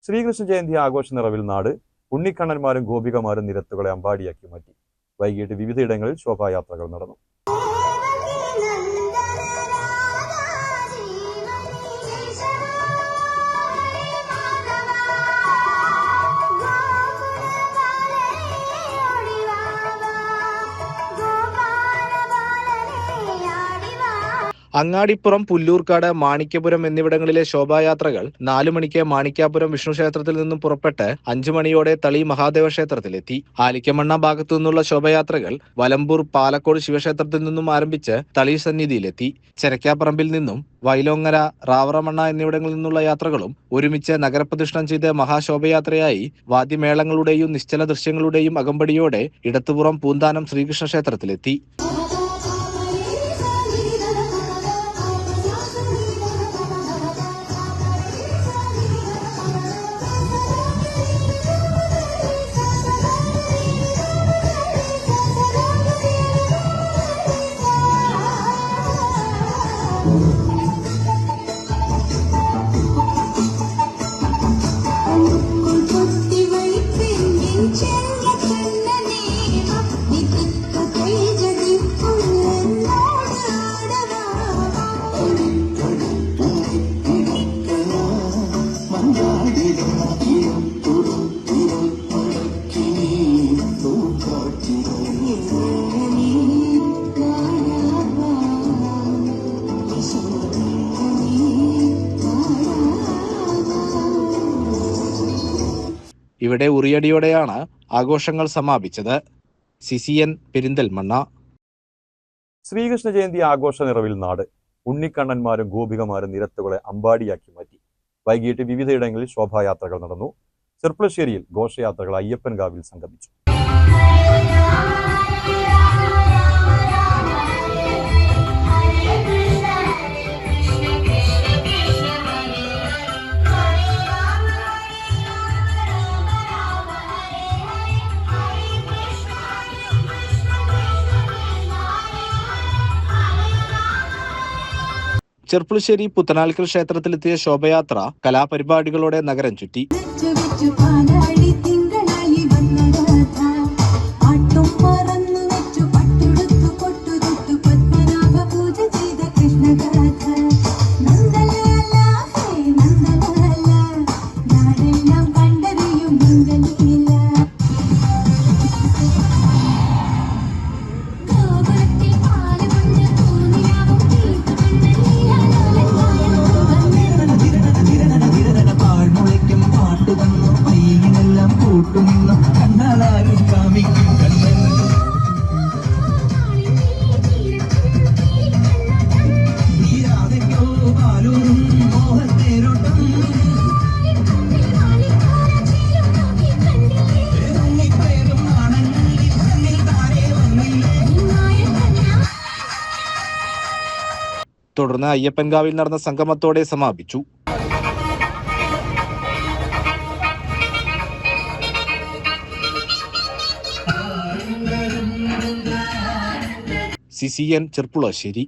ശ്രീകൃഷ്ണ ജയന്തി ആഘോഷ നിറവിൽ നാട്. ഉണ്ണിക്കണ്ണന്മാരും ഗോപികമാരും നിരത്തുകളെ അമ്പാടിയാക്കി മാറ്റി. വൈകിട്ട് വിവിധയിടങ്ങളിൽ ശോഭായാത്രകൾ നടന്നു. അങ്ങാടിപ്പുറം, പുല്ലൂർക്കാട്, മാണിക്യപുരം എന്നിവിടങ്ങളിലെ ശോഭായാത്രകൾ 4 മണിക്ക് മാണിക്യാപുരം വിഷ്ണു ക്ഷേത്രത്തിൽ നിന്നും പുറപ്പെട്ട് 5 മണിയോടെ തളി മഹാദേവ ക്ഷേത്രത്തിലെത്തി. ആലിക്കമണ്ണ ഭാഗത്തു നിന്നുള്ള ശോഭയാത്രകൾ വലമ്പൂർ, പാലക്കോട് ശിവക്ഷേത്രത്തിൽ നിന്നും ആരംഭിച്ച് തളി സന്നിധിയിലെത്തി. ചെരക്കാപ്പറമ്പിൽ നിന്നും വൈലോങ്ങര, റാവറമണ്ണ എന്നിവിടങ്ങളിൽ നിന്നുള്ള യാത്രകളും ഒരുമിച്ച് നഗരപ്രദക്ഷിണം ചെയ്ത് മഹാശോഭയാത്രയായി വാദ്യമേളങ്ങളുടെയും നിശ്ചല ദൃശ്യങ്ങളുടെയും അകമ്പടിയോടെ ഇടത്തുപുറം പൂന്താനം ശ്രീകൃഷ്ണ ക്ഷേത്രത്തിലെത്തി. ഇവിടെ ഉറിയടിയോടെയാണ് ആഘോഷങ്ങൾ സമാപിച്ചത്. CCN പെരിന്തൽമണ്ണ. ശ്രീകൃഷ്ണ ജയന്തി ആഘോഷ നിറവിൽ നാട്. ഉണ്ണിക്കണ്ണന്മാരും ഗോപികമാരും നിരത്തുകളെ അമ്പാടിയാക്കി മാറ്റി. വൈകിട്ട് വിവിധയിടങ്ങളിൽ ശോഭായാത്രകൾ നടന്നു. ചെർപ്പുളശ്ശേരിയിൽ ഘോഷയാത്രകൾ അയ്യപ്പൻകാവിൽ സംഗമിച്ചു. ചെർപ്പുളശ്ശേരി പുത്തനാൽക്കൽ ക്ഷേത്രത്തിലെത്തിയ ശോഭയാത്ര കലാപരിപാടികളോടെ നഗരം ചുറ്റി. തുടർന്ന് അയ്യപ്പൻകാവിൽ നടന്ന സംഗമത്തോടെ സമാപിച്ചു. CCN ചെർപ്പുളശ്ശേരി.